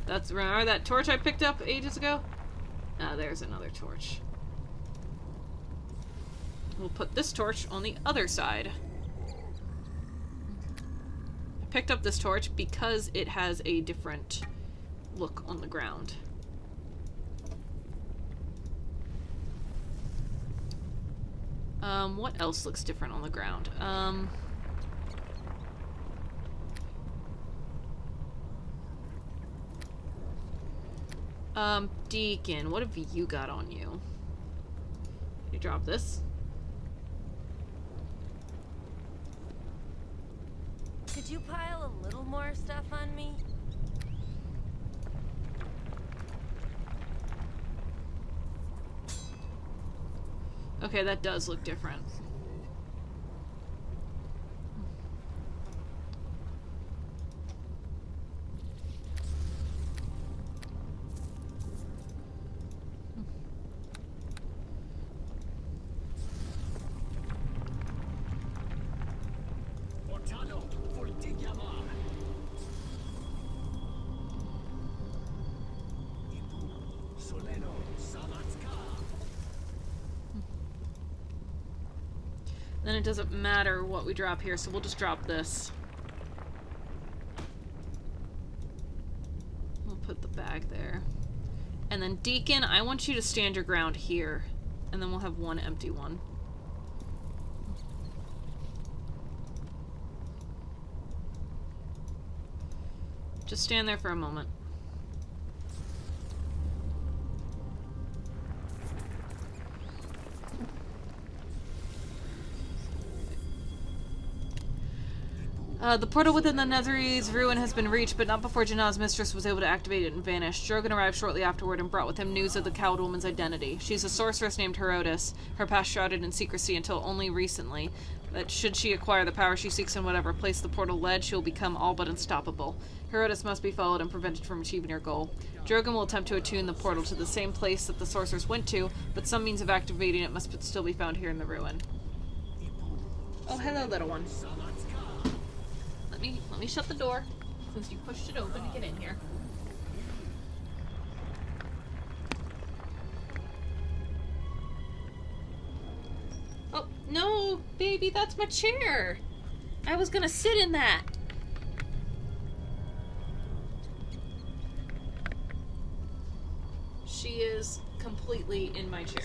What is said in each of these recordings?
That's, remember that torch I picked up ages ago? Ah, there's another torch. We'll put this torch on the other side. I picked up this torch because it has a different look on the ground. What else looks different on the ground? Deacon, what have you got on you? You drop this? Could you pile a little more stuff on me? Okay, that does look different. Then it doesn't matter what we drop here, so we'll just drop this. We'll put the bag there. And then Deacon, I want you to stand your ground here. And then we'll have one empty one. Just stand there for a moment. The portal within the Netherese ruin has been reached, but not before Janna's mistress was able to activate it and vanish. Drogon arrived shortly afterward and brought with him news of the cowled woman's identity. She's a sorceress named Herodes, her past shrouded in secrecy until only recently. That should she acquire the power she seeks in whatever place the portal led, she will become all but unstoppable. Herodes must be followed and prevented from achieving her goal. Drogon will attempt to attune the portal to the same place that the sorceress went to, but some means of activating it must still be found here in the ruin. Oh, hello, little one. Let me shut the door, since you pushed it open to get in here. Oh, no, baby, that's my chair. I was gonna sit in that. She is completely in my chair.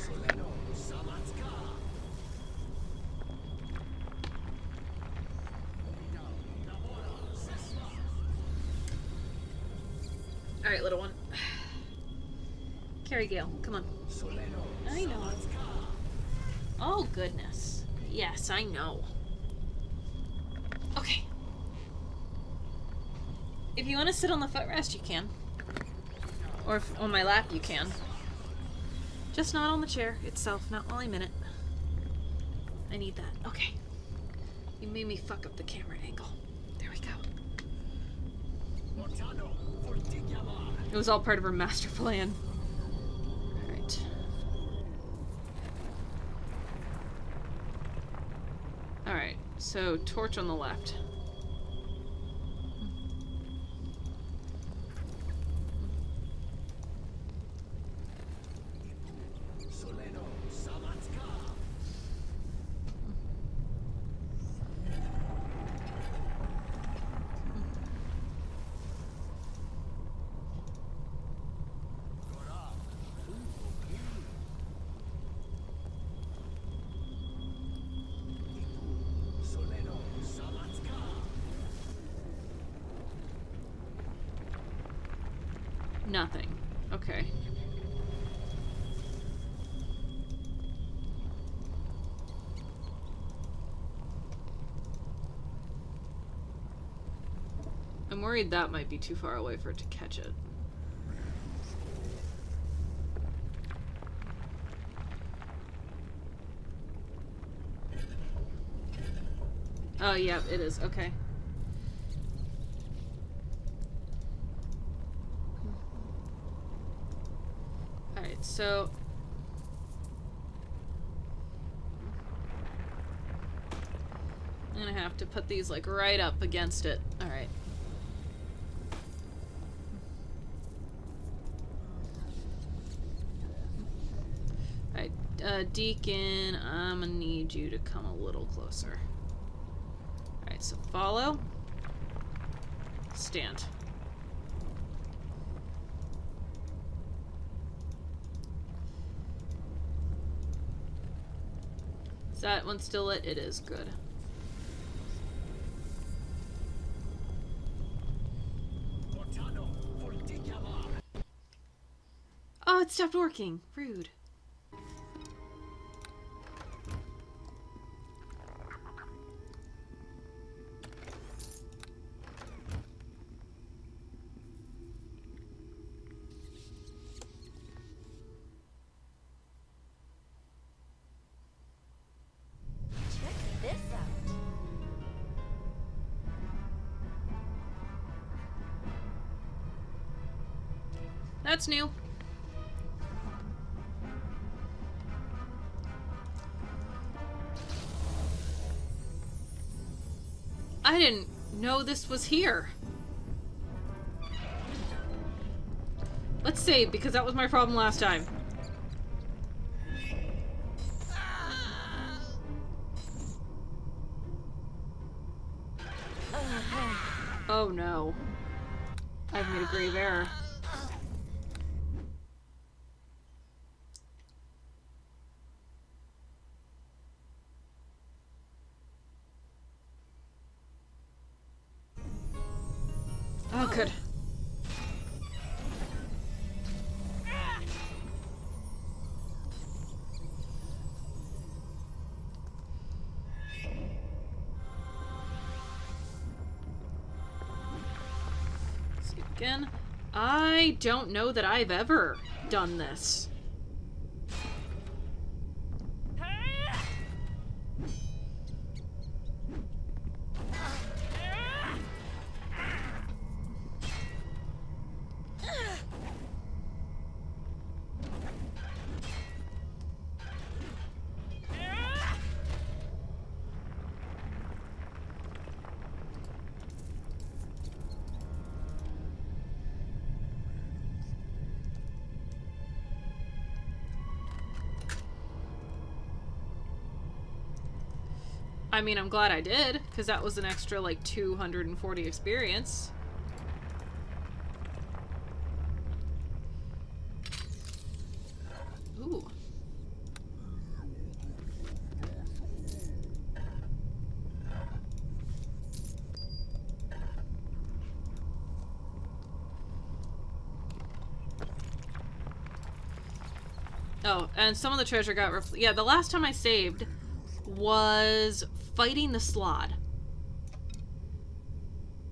Alright, little one. Carrie Gale, come on. I know. Oh, goodness. Yes, I know. Okay. If you want to sit on the footrest, you can. Or if on my lap, you can. Just not on the chair itself, not while I'm in it. I need that. Okay. You made me fuck up the camera angle. There we go. It was all part of her master plan. Alright. Alright, so torch on the left. Nothing. Okay. I'm worried that might be too far away for it to catch it. Oh, yeah, it is. Okay. Alright, so... I'm gonna have to put these, like, right up against it. Alright. Deacon, I'm gonna need you to come a little closer. Alright, so follow. Stand. Is that one still lit? It is. Good. Oh, it stopped working. Rude. That's new. I didn't know this was here. Let's save, because that was my problem last time. Oh no. I've made a grave error. Oh, good. See again. I don't know that I've ever done this. I mean, I'm glad I did, because that was an extra, like, 240 experience. Ooh. Oh, and some of the treasure got yeah, the last time I saved was fighting the Slod.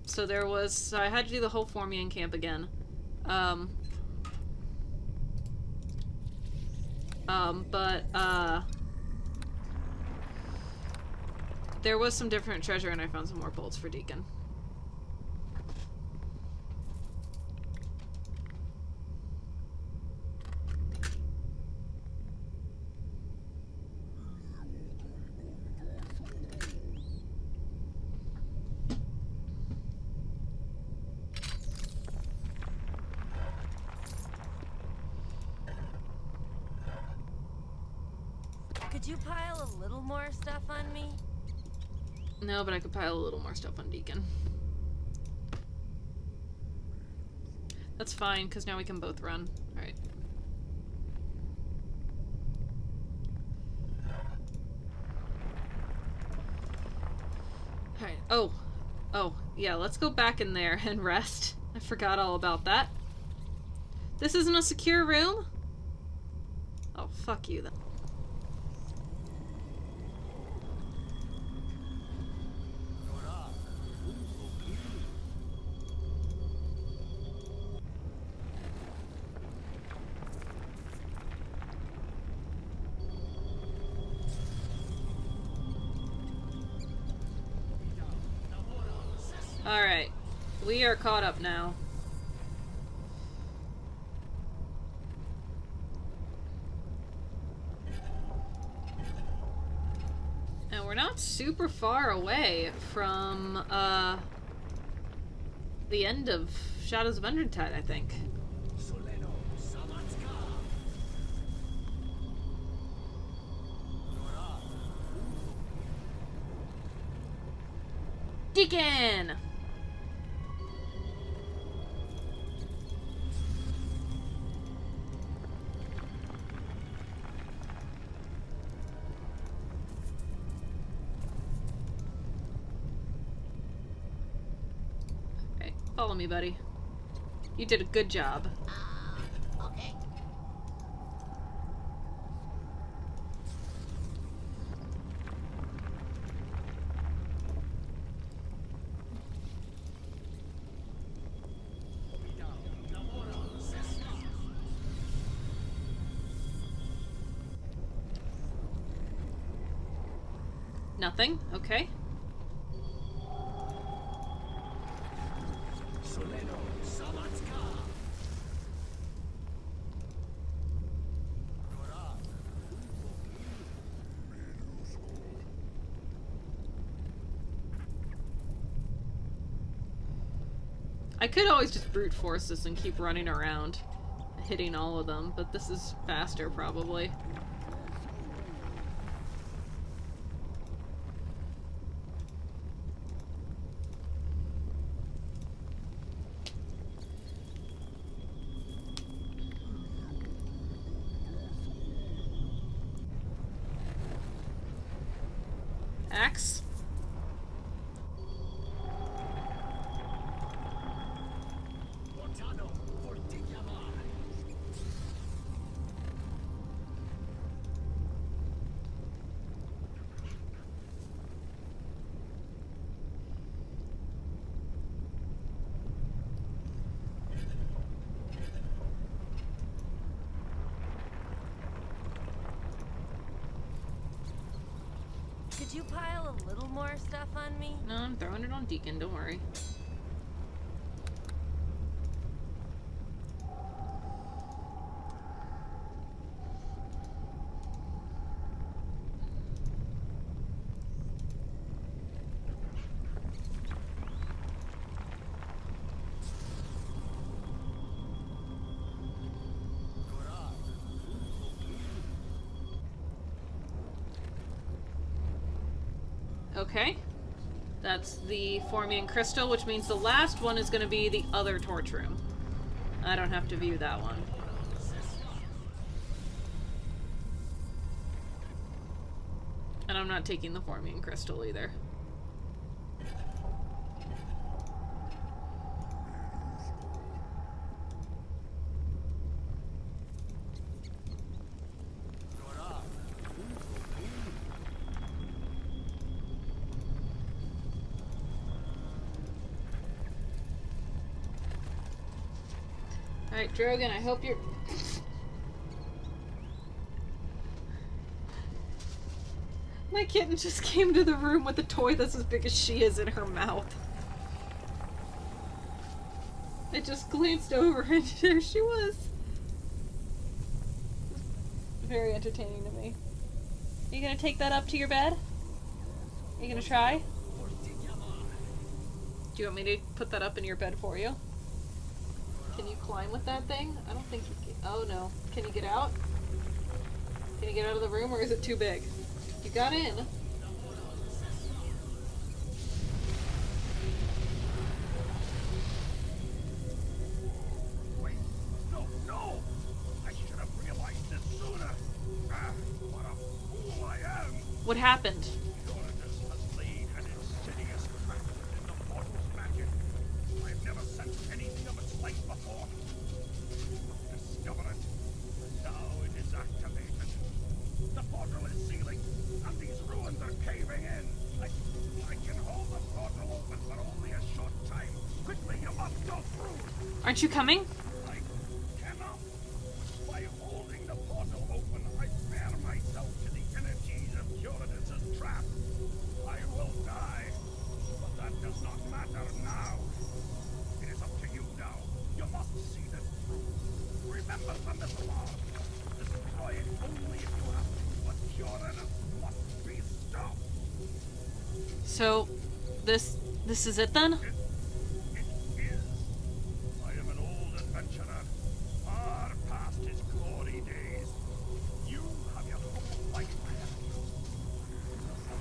So there was, I had to do the whole Formian camp again. There was some different treasure and I found some more bolts for Deacon. Could you pile a little more stuff on me? No, but I could pile a little more stuff on Deacon. That's fine, because now we can both run. Alright. Alright. Oh. Oh, yeah, let's go back in there and rest. I forgot all about that. This isn't a secure room? Oh, fuck you then. Alright, we are caught up now. And we're not super far away from, the end of Shadows of Undrentide, I think. Deacon! Okay, follow me, buddy. You did a good job. Okay. Nothing? Okay. I could always just brute force this and keep running around, hitting all of them, but this is faster, probably. Axe? Could you pile a little more stuff on me? No, I'm throwing it on Deacon, don't worry. Okay. That's the Formian Crystal, which means the last one is going to be the other torch room. I don't have to view that one. And I'm not taking the Formian Crystal either. Alright, Drogon, I hope you're... My kitten just came to the room with a toy that's as big as she is in her mouth. I just glanced over and there she was. Very entertaining to me. Are you gonna take that up to your bed? Are you gonna try? Do you want me to put that up in your bed for you? Can you climb with that thing? I don't think you can. Oh no. Can you get out? Can you get out of the room, or is it too big? You got in. Wait, no! I should have realized this sooner. What a fool I am! What happened? Uranus has laid an insidious trap in the portal's magic. I've never sensed anything of its like before. Discover it. Now it is activated. The portal is sealing, and these ruins are caving in. I can hold the portal open for only a short time. Quickly, you must go through. Aren't you coming? I cannot. By holding the portal open, I bear myself to the energies of Uranus' trap. I will die, but that does not matter now. It is up to you now. You must see this through. Remember the Mythallar. Destroy it only if you have to, but Uranus must be stopped. So, this is it then? It is. I am an old adventurer, far past his glory days. You have your whole life ahead of you.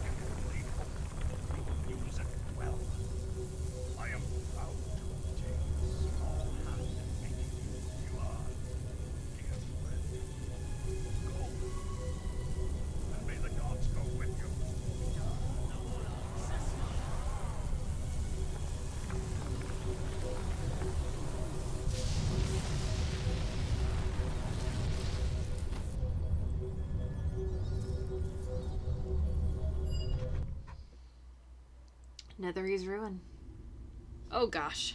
If you only hope, you will use it well. Nethery's ruin. Oh gosh.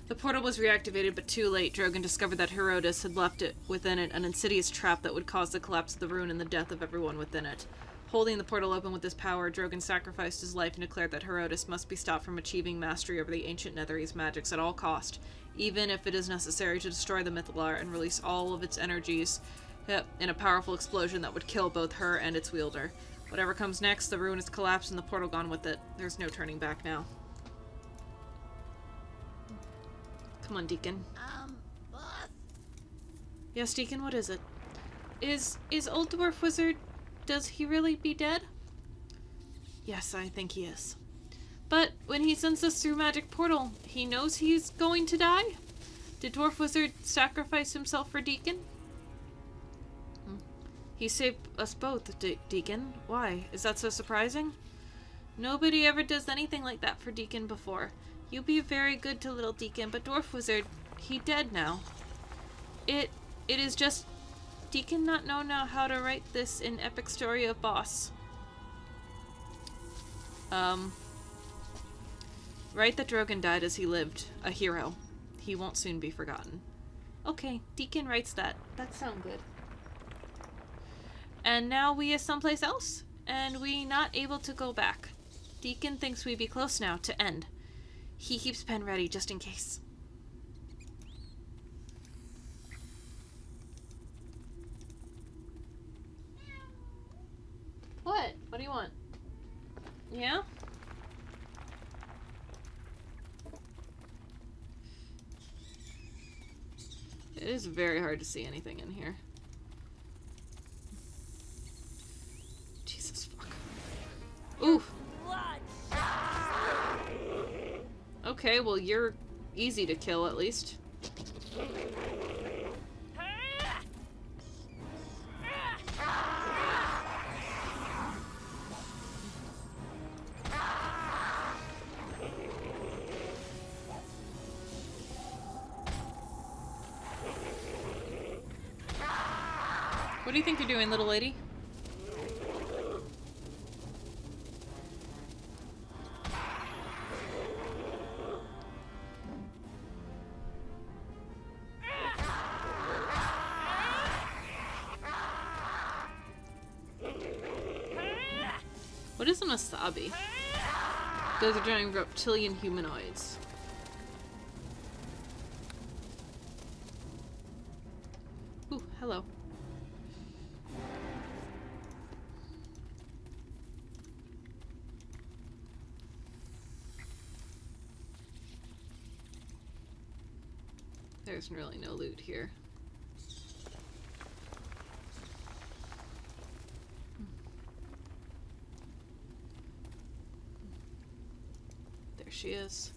The portal was reactivated, but too late. Drogon discovered that Herodes had left it within it an insidious trap that would cause the collapse of the ruin and the death of everyone within it. Holding the portal open with this power, Drogon sacrificed his life and declared that Herodes must be stopped from achieving mastery over the ancient Nethery's magics at all cost, even if it is necessary to destroy the Mythalar and release all of its energies in a powerful explosion that would kill both her and its wielder. Whatever comes next, the ruin is collapsed and the portal gone with it. There's no turning back now. Come on, Deacon. Boss? Yes, Deacon, what is it? Is Old Dwarf Wizard... does he really be dead? Yes, I think he is. But when he sends us through magic portal, he knows he's going to die? Did Dwarf Wizard sacrifice himself for Deacon? He saved us both, Deacon. Why? Is that so surprising? Nobody ever does anything like that for Deacon before. You be very good to little Deacon, but Dwarf Wizard, he dead now. It is just... Deacon not know now how to write this in epic story of boss. Write that Drogon died as he lived, a hero. He won't soon be forgotten. Okay, Deacon writes that. That sound good. And now we is someplace else, and we not able to go back. Deacon thinks we be close now to end. He keeps pen ready just in case. What? What do you want? Yeah? It is very hard to see anything in here. Jesus fuck. Oof. Okay, well you're easy to kill at least. What do you think you're doing, little lady? What is a Masabi? Those are giant reptilian humanoids. Ooh, hello. There's really no loot here. There she is.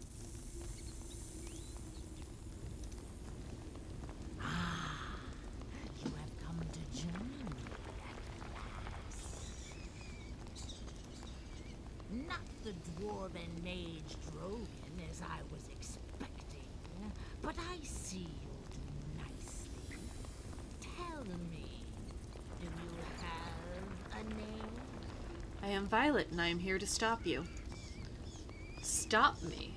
Ah, you have come to join me at last. Not the dwarven mage Drogon as I was expecting, but I see you do nicely. Tell me, do you have a name? I am Violet, and I am here to stop you. Stop me?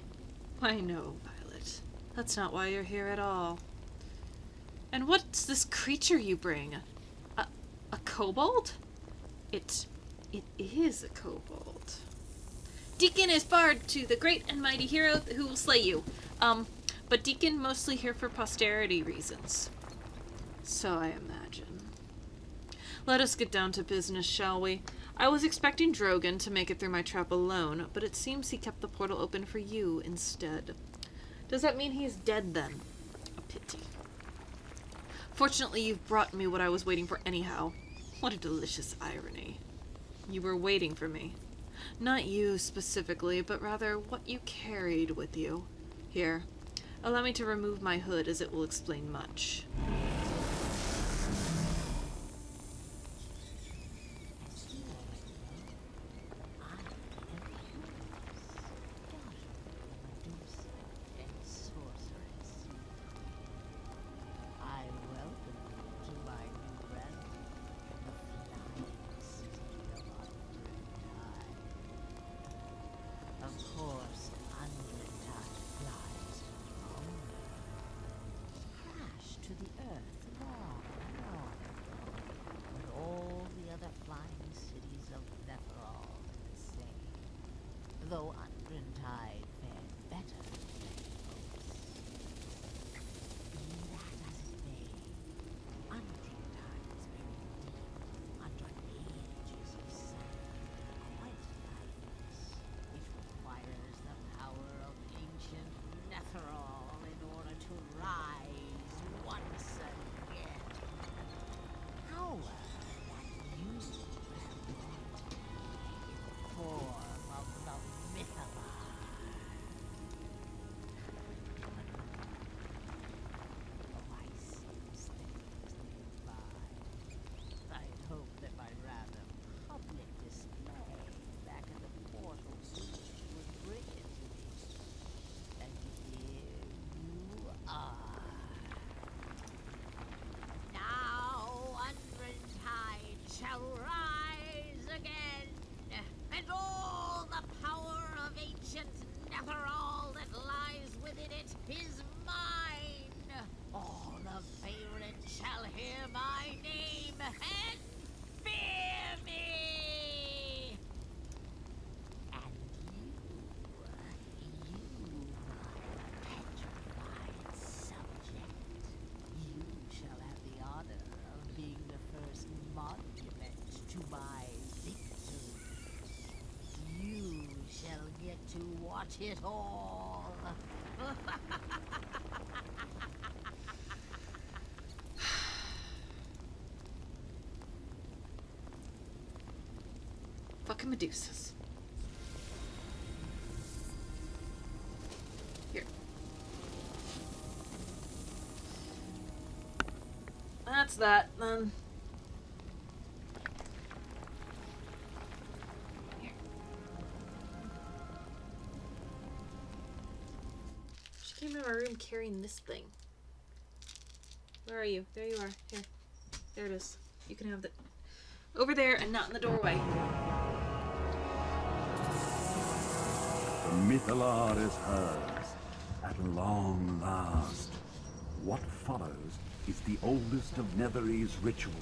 Why no, Violet. That's not why you're here at all. And what's this creature you bring? A kobold? It is a kobold. Deacon is barred to the great and mighty hero who will slay you. But Deacon mostly here for posterity reasons. So I imagine. Let us get down to business, shall we? I was expecting Drogon to make it through my trap alone, but it seems he kept the portal open for you instead. Does that mean he's dead then? A pity. Fortunately, you've brought me what I was waiting for anyhow. What a delicious irony. You were waiting for me. Not you specifically, but rather what you carried with you. Here, allow me to remove my hood, as it will explain much. though Undrentide fared better than most. Be that as it may, Undrentide is buried deep under ages of sand, quite lifeless. It requires the power of ancient Netherall in order to rise once again. Power that you have brought me in the form of the Mythalar. Oh, I seem steadfast nearby. I'd hoped that my rather public display back at the portal switch would bring it to me. And here you are. Now Undrentide shall rise again, and all the power of ancient Netherall that lies within it is mine. All the Faerun shall hear my name and fear me. And you, my petrified subject, you shall have the honor of being the first monument to my victory. You shall get to watch it all. Fucking Medusas. Here. That's that, then. Here. She came in my room carrying this thing. Where are you? There you are. Here. There it is. You can have that. Over there and not in the doorway. The Mythalar is hers, at long last. What follows is the oldest of Netherese rituals,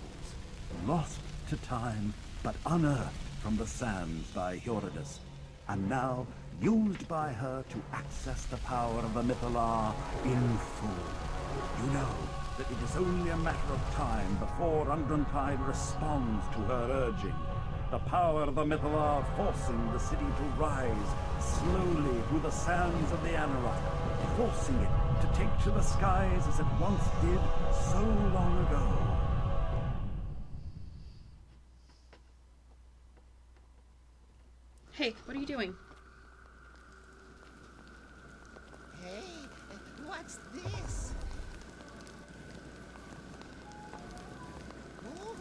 lost to time, but unearthed from the sands by Hioridus, and now used by her to access the power of the Mythalar in full. You know that it is only a matter of time before Undrentide responds to her urging. The power of the Mythalar forcing the city to rise slowly through the sands of the Anarok, forcing it to take to the skies as it once did so long ago. Hey, what are you doing? Hey, what's this? Oh,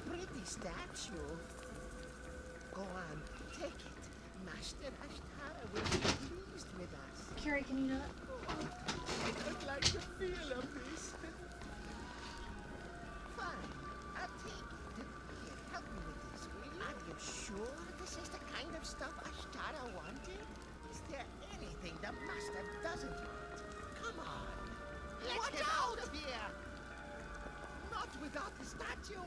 pretty statue. Go on, take it. Master Ashtara will be pleased with us. Carrie, can you not? I'd like the feel of this. Fine, I'll take it. Here, help me with this, will you? Are you sure this is the kind of stuff Ashtara wanted? Is there anything the Master doesn't want? Come on, let's get out of here! Not without the statue!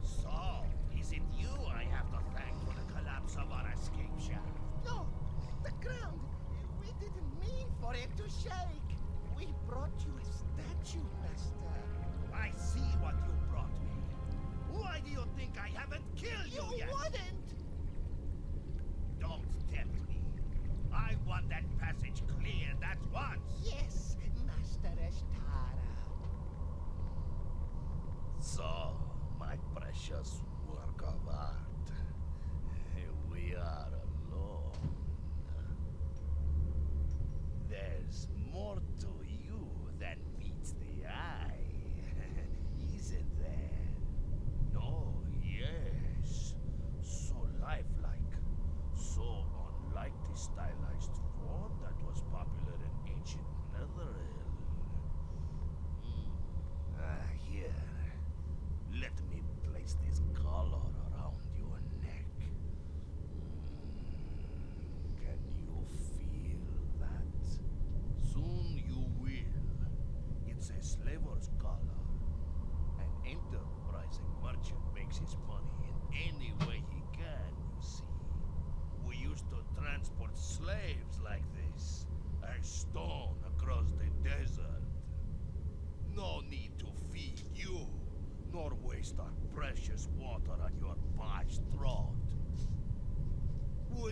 So, is it you I have to thank for the collapse of our escape shaft? No, the ground! We didn't mean for it to shake! We brought you a statue, Master. I see what you brought me. Why do you think I haven't killed you You yet? wouldn't! Don't tempt me. I want that passage cleared at once. Yes, Master Ashtara. So, my precious work of art, we are alone. There's more to you than meets the eye, isn't there? Oh, yes. So lifelike, so unlike the stylized form that was popular in ancient Netherrealm. Here. Let me place this collar around your neck. Can you feel that?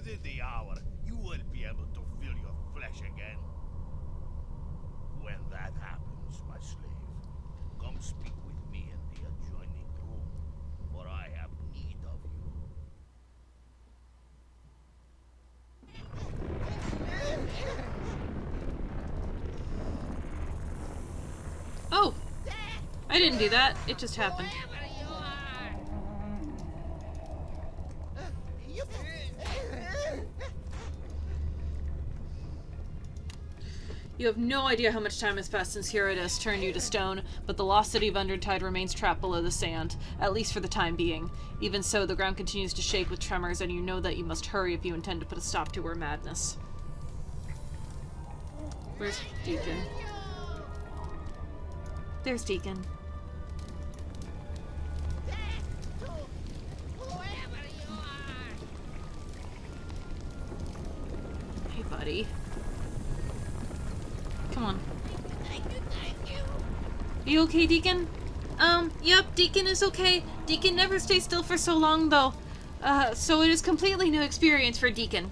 within the hour, you will be able to feel your flesh again. When that happens, my slave, come speak with me in the adjoining room, for I have need of you. Oh! I didn't do that. It just happened. You have no idea how much time has passed since Herodotus turned you to stone, but the lost city of Undrentide remains trapped below the sand, at least for the time being. Even so, the ground continues to shake with tremors, and you know that you must hurry if you intend to put a stop to her madness. Where's Deacon? There's Deacon. Hey, buddy. Come on. Thank you. Are you okay, Deacon? Yep, Deacon is okay. Deacon never stays still for so long, though. So it is completely new experience for Deacon.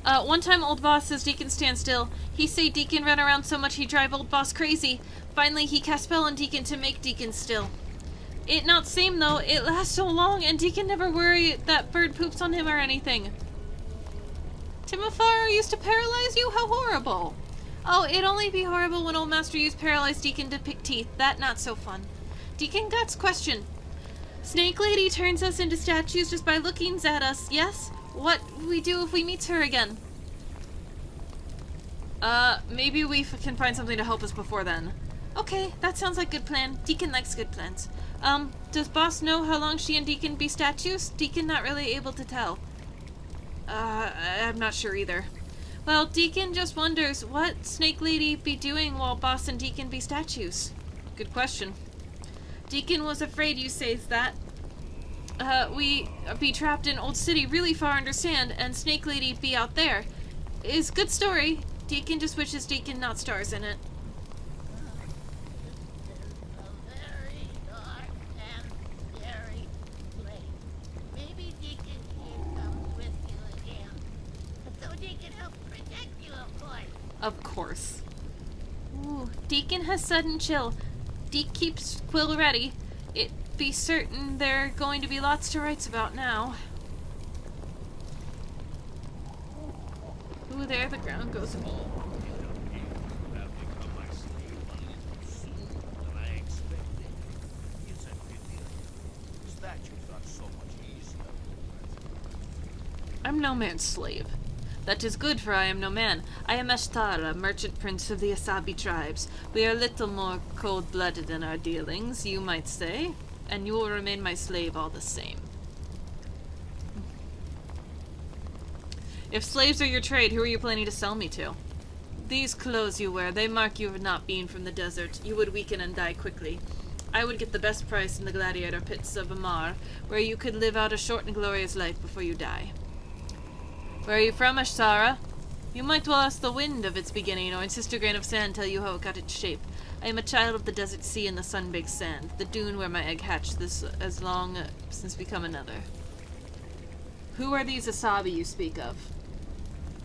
One time old boss says Deacon stand still. He say Deacon run around so much he drive old boss crazy. Finally, he cast spell on Deacon to make Deacon still. It not same, though. It lasts so long, and Deacon never worry that bird poops on him or anything. Timofar used to paralyze you? How horrible. Oh, it'd only be horrible when old master used paralyzed Deacon to pick teeth. That not so fun. Deacon Got's question. Snake Lady turns us into statues just by looking at us, yes? What we do if we meet her again? Maybe we can find something to help us before then. Okay, that sounds like good plan. Deacon likes good plans. Does boss know how long she and Deacon be statues? Deacon not really able to tell. I'm not sure either. Well, Deacon just wonders what Snake Lady be doing while boss and Deacon be statues. Good question. Deacon was afraid you says that. We be trapped in old city really far under sand, and Snake Lady be out there. Is good story. Deacon just wishes Deacon not stars in it. A very dark and scary place. Maybe Deacon King comes with you again. So Deacon help protect you, of course. Of course. Ooh, Deacon has sudden chill. Deke keeps quill ready. It be certain there are going to be lots to write about now. Ooh, there the ground goes. You have become my slave a little sooner than I expected. It's a pity. Statues are so much easier. I'm no man's slave. That is good, for I am no man. I am Ashtara, merchant prince of the Asabi tribes. We are little more cold-blooded in our dealings, you might say, and you will remain my slave all the same. If slaves are your trade, who are you planning to sell me to? These clothes you wear, they mark you of not being from the desert. You would weaken and die quickly. I would get the best price in the gladiator pits of Amar, where you could live out a short and glorious life before you die. Where are you from, Ashtara? You might well ask the wind of its beginning, or insist a grain of sand tell you how it got its shape. I am a child of the desert sea and the sun-baked sand, the dune where my egg hatched this as long since become another. Who are these Asabi you speak of?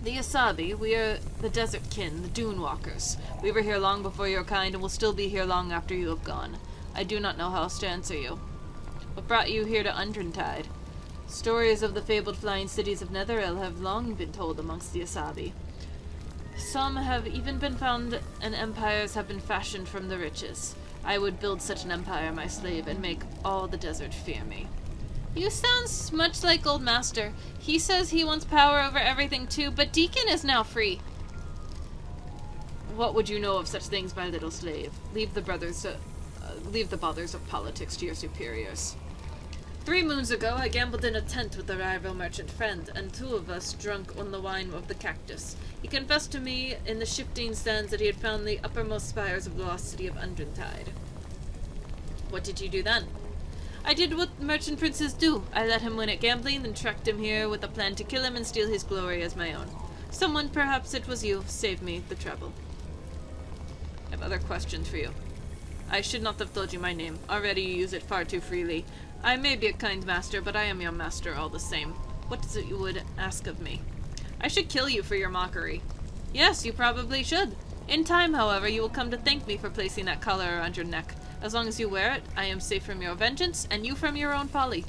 The Asabi, we are the desert kin, the dune walkers. We were here long before your kind and will still be here long after you have gone. I do not know how else to answer you. What brought you here to Undrentide? Stories of the fabled flying cities of Netheril have long been told amongst the Asabi. Some have even been found, and empires have been fashioned from the riches. I would build such an empire, my slave, and make all the desert fear me. You sound much like Old Master. He says he wants power over everything too, but Deacon is now free. What would you know of such things, my little slave? Leave the bothers of politics to your superiors. 3 moons ago, I gambled in a tent with a rival merchant friend, and 2 of us drank on the wine of the cactus. He confessed to me in the shifting sands that he had found the uppermost spires of the lost city of Undrentide. What did you do then? I did what merchant princes do. I let him win at gambling, then tracked him here with a plan to kill him and steal his glory as my own. Someone, perhaps it was you, saved me the trouble. I have other questions for you. I should not have told you my name. Already you use it far too freely. I may be a kind master, but I am your master all the same. What is it you would ask of me? I should kill you for your mockery. Yes, you probably should. In time, however, you will come to thank me for placing that collar around your neck. As long as you wear it, I am safe from your vengeance, and you from your own folly.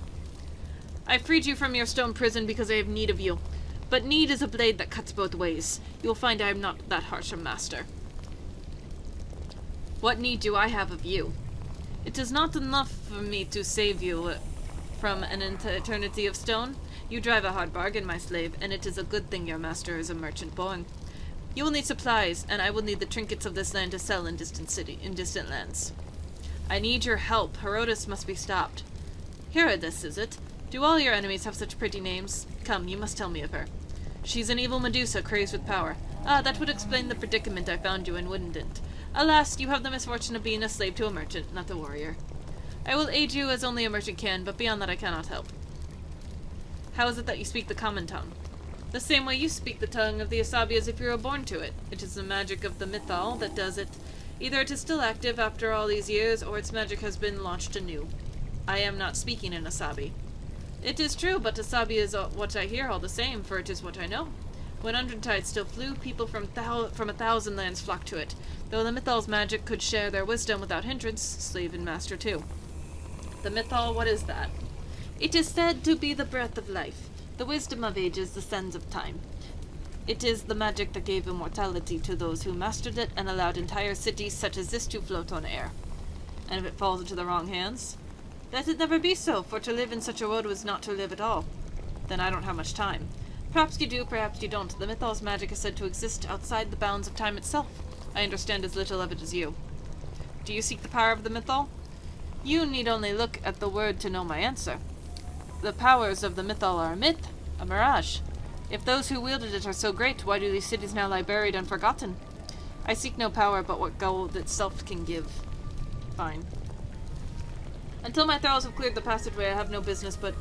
I freed you from your stone prison because I have need of you. But need is a blade that cuts both ways. You will find I am not that harsh a master. What need do I have of you? It is not enough for me to save you from an eternity of stone. You drive a hard bargain, my slave, and it is a good thing your master is a merchant born. You will need supplies, and I will need the trinkets of this land to sell in distant lands. I need your help. Herodotus must be stopped. Herodotus, is it? Do all your enemies have such pretty names? Come, you must tell me of her. She's an evil Medusa, crazed with power. Ah, that would explain the predicament I found you in, wouldn't it? Alas, you have the misfortune of being a slave to a merchant, not a warrior. I will aid you as only a merchant can, but beyond that I cannot help. How is it that you speak the common tongue? The same way you speak the tongue of the Asabi as if you were born to it. It is the magic of the mythal that does it. Either it is still active after all these years, or its magic has been launched anew. I am not speaking in Asabi. It is true, but Asabi is what I hear all the same, for it is what I know. When Undrentide still flew, people from 1,000 lands flocked to it. Though the mythal's magic could share their wisdom without hindrance, slave and master too. The mythal, what is that? It is said to be the breath of life, the wisdom of ages, the sands of time. It is the magic that gave immortality to those who mastered it and allowed entire cities such as this to float on air. And if it falls into the wrong hands? Let it never be so, for to live in such a world was not to live at all. Then I don't have much time. Perhaps you do, perhaps you don't. The mythal's magic is said to exist outside the bounds of time itself. I understand as little of it as you. Do you seek the power of the mythal? You need only look at the word to know my answer. The powers of the mythal are a myth, a mirage. If those who wielded it are so great, why do these cities now lie buried and forgotten? I seek no power but what gold itself can give. Fine. Until my thralls have cleared the passageway, I have no business but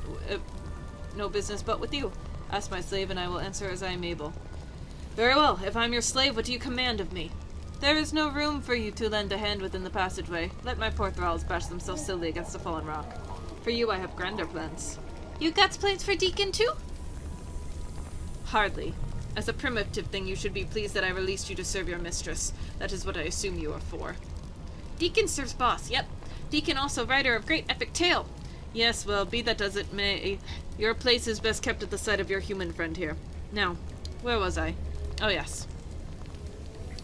with you. Ask my slave, and I will answer as I am able. Very well. If I am your slave, what do you command of me? There is no room for you to lend a hand within the passageway. Let my poor thralls bash themselves silly against the fallen rock. For you, I have grander plans. You got plans for Deacon too? Hardly. As a primitive thing, you should be pleased that I released you to serve your mistress. That is what I assume you are for. Deacon serves boss, yep. Deacon also writer of great epic tale. Yes, well, be that as it may, your place is best kept at the side of your human friend here. Now, where was I? Oh yes.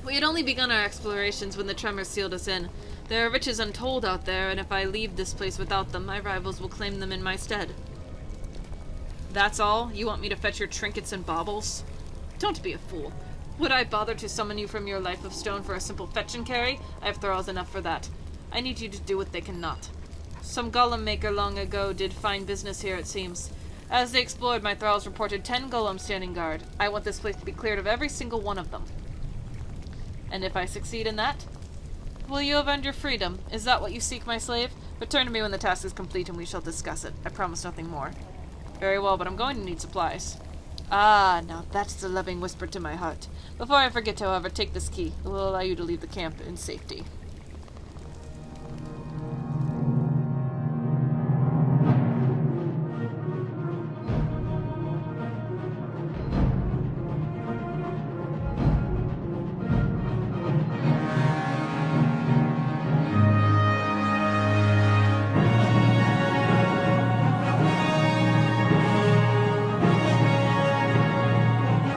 We had only begun our explorations when the tremors sealed us in. There are riches untold out there, and if I leave this place without them, my rivals will claim them in my stead. That's all? You want me to fetch your trinkets and baubles? Don't be a fool. Would I bother to summon you from your life of stone for a simple fetch and carry? I have thralls enough for that. I need you to do what they cannot. Some golem maker long ago did fine business here, it seems. As they explored, my thralls reported 10 golems standing guard. I want this place to be cleared of every single one of them. And if I succeed in that? Will you have earned your freedom? Is that what you seek, my slave? Return to me when the task is complete and we shall discuss it. I promise nothing more. Very well, but I'm going to need supplies. Ah, now that's a loving whisper to my heart. Before I forget, however, take this key. It will allow you to leave the camp in safety.